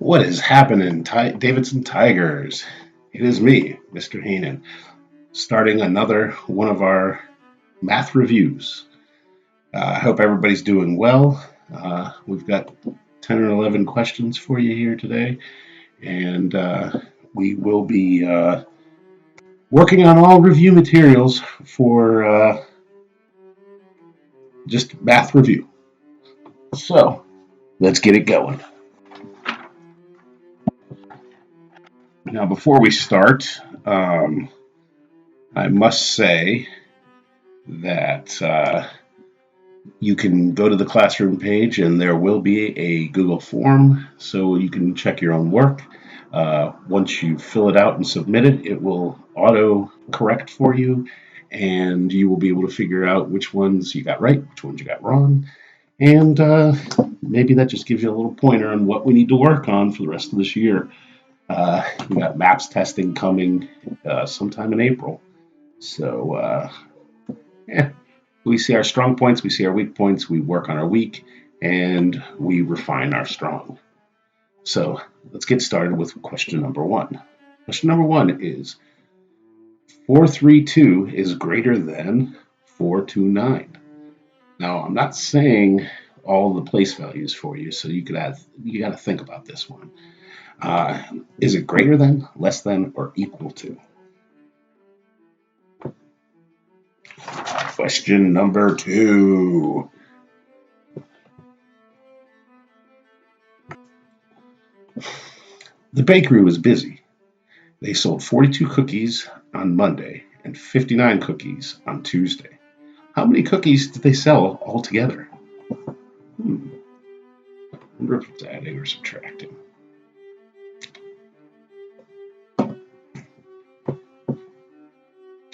What is happening, Davidson Tigers? It is me, Mr. Heenan, starting another one of our math reviews. I hope everybody's doing well. We've got 10 or 11 questions for you here today, and we will be working on all review materials for just math review. So, let's get it going. Now, before we start, I must say that you can go to the classroom page and there will be a Google form so you can check your own work. Once you fill it out and submit it, it will auto correct for you and you will be able to figure out which ones you got right, which ones you got wrong. And maybe that just gives you a little pointer on what we need to work on for the rest of this year. We got MAPS testing coming sometime in April. So, yeah, we see our strong points, we see our weak points, we work on our weak, and we refine our strong. So let's get started with question number one. Question number one is 432 is greater than 429. Now, I'm not saying all the place values for you, so you got to think about this one. Is it greater than, less than, or equal to? Question number two. The bakery was busy. They sold 42 cookies on Monday and 59 cookies on Tuesday. How many cookies did they sell altogether? I wonder if it's adding or subtracting.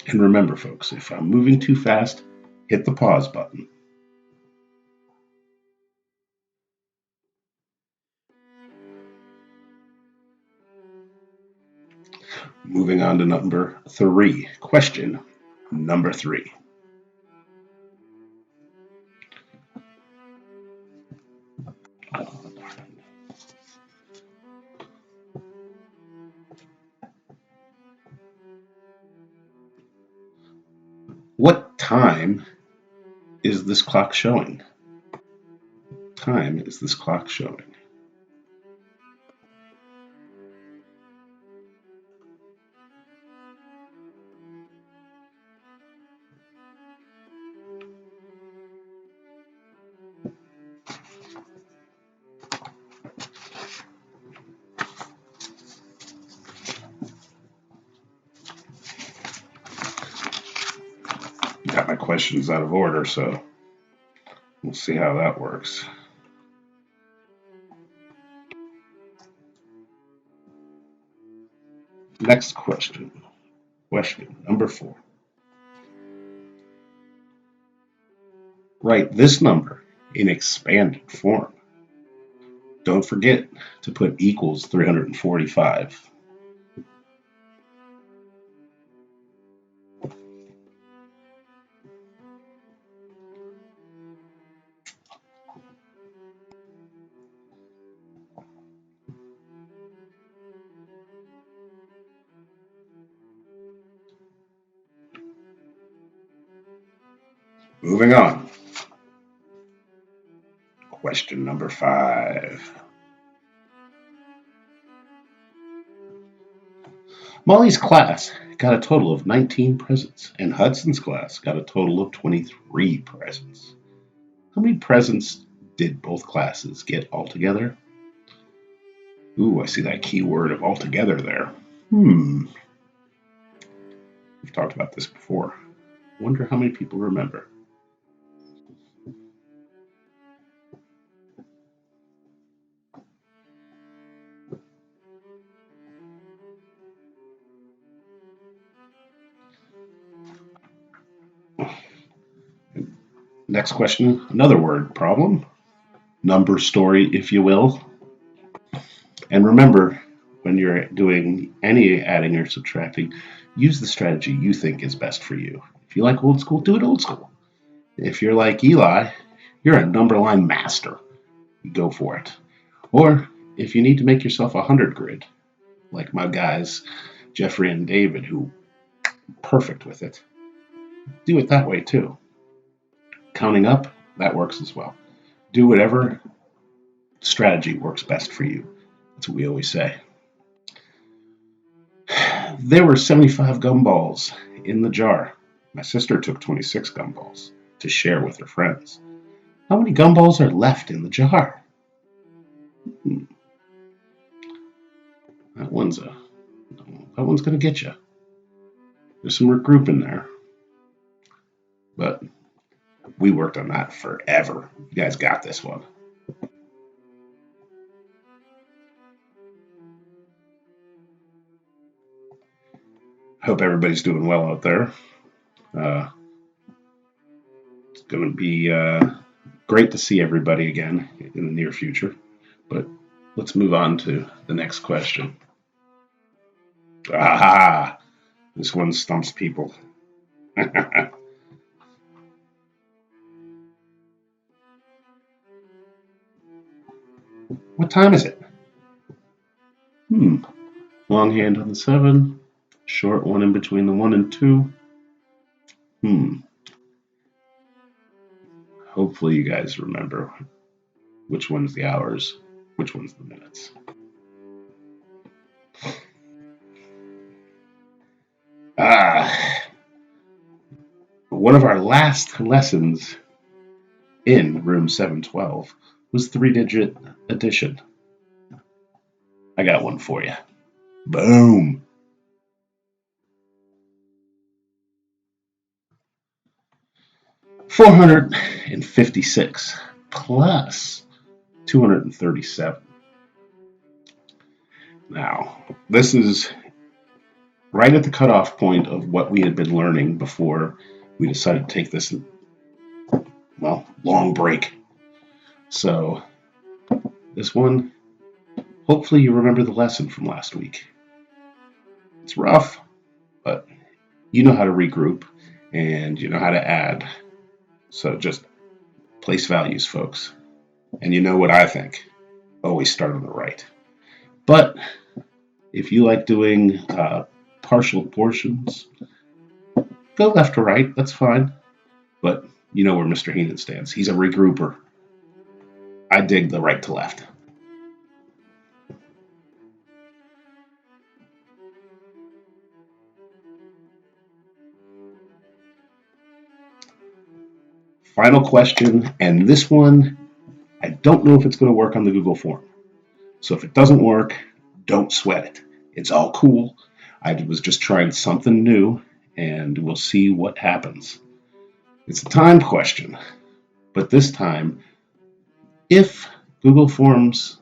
And remember, folks, if I'm moving too fast, hit the pause button. Moving on to number three. Question number three. What time is this clock showing? Time is this clock showing? Got my questions out of order, so we'll see how that works. Next question. Question number four. Write this number in expanded form. Don't forget to put equals 345. Moving on. Question number five. Molly's class got a total of 19 presents, and Hudson's class got a total of 23 presents. How many presents did both classes get altogether? Ooh, I see that key word of altogether there. We've talked about this before. Wonder how many people remember. Next question, another word problem. Number story, if you will. And remember, when you're doing any adding or subtracting, use the strategy you think is best for you. If you like old school, do it old school. If you're like Eli, you're a number line master. Go for it. Or if you need to make yourself a 100 grid, like my guys, Jeffrey and David, who perfect with it, do it that way too. Counting up, that works as well. Do whatever strategy works best for you. That's what we always say. There were 75 gumballs in the jar. My sister took 26 gumballs to share with her friends. How many gumballs are left in the jar? That one's gonna get you. There's some group in there, but we worked on that forever. You guys got this one. Hope everybody's doing well out there. It's going to be great to see everybody again in the near future. But let's move on to the next question. Ah, this one stumps people. What time is it? Long hand on the 7. Short one in between the 1 and 2. Hopefully you guys remember which one's the hours, which one's the minutes. One of our last lessons in room 712 was 3-digit addition. I got one for you. Boom. $456 plus 237. Now, this is right at the cutoff point of what we had been learning before we decided to take this, long break. So, this one, hopefully you remember the lesson from last week. It's rough, but you know how to regroup and you know how to add. So just place values, folks. And you know what I think. Always start on the right. But if you like doing partial portions, go left to right. That's fine. But you know where Mr. Heenan stands. He's a regrouper. I dig the right to left. Final question, and this one, I don't know if it's going to work on the Google form. So if it doesn't work, don't sweat it. It's all cool. I was just trying something new, and we'll see what happens. It's a time question, but this time, if Google Forms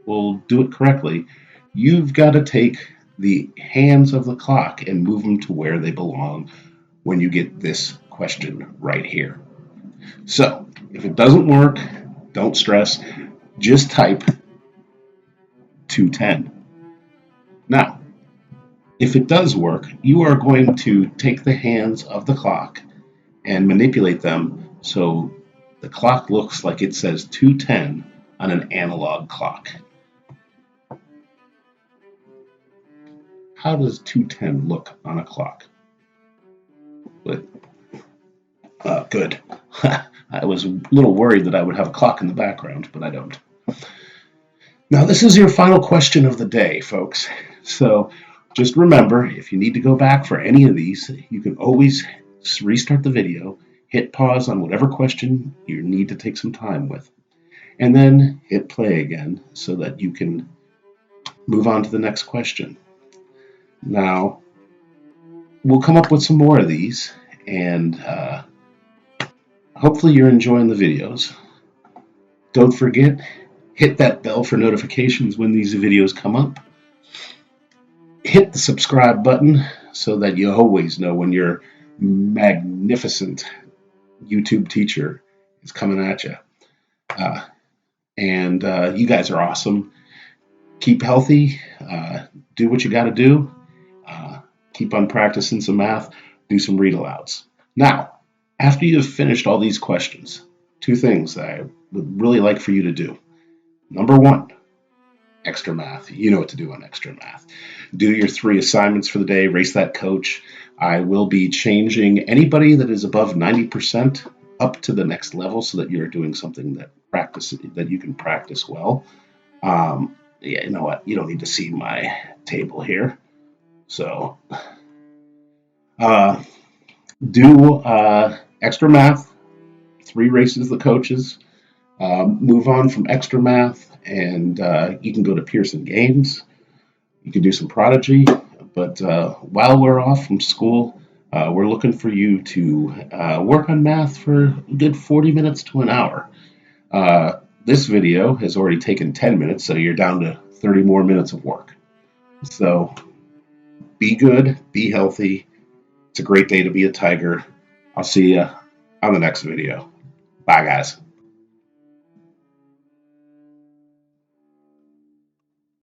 will do it correctly, you've got to take the hands of the clock and move them to where they belong when you get this question right here. So, if it doesn't work, don't stress. Just type 210. Now, if it does work, you are going to take the hands of the clock and manipulate them so the clock looks like it says 210 on an analog clock. How does 210 look on a clock? Good. I was a little worried that I would have a clock in the background, but I don't. Now, this is your final question of the day, folks. So just remember, if you need to go back for any of these, you can always restart the video, hit pause on whatever question you need to take some time with, and then hit play again so that you can move on to the next question. Now, we'll come up with some more of these, and hopefully you're enjoying the videos. Don't forget, hit that bell for notifications when these videos come up. Hit the subscribe button so that you always know when your magnificent YouTube teacher is coming at you. And you guys are awesome. Keep healthy. Do what you got to do. Keep on practicing some math. Do some read alouds. Now, after you've finished all these questions, 2 things that I would really like for you to do. Number 1, extra math. You know what to do on extra math. Do your 3 assignments for the day, race that coach. I will be changing anybody that is above 90% up to the next level so that you're doing something that you can practice well. Yeah, you know what? You don't need to see my table here. So uh, do extra math, 3 races the coaches. Move on from extra math, and you can go to Pearson Games. You can do some Prodigy. But while we're off from school, we're looking for you to work on math for a good 40 minutes to an hour. This video has already taken 10 minutes, so you're down to 30 more minutes of work. So be good, be healthy. It's a great day to be a Tiger. I'll see you on the next video. Bye, guys.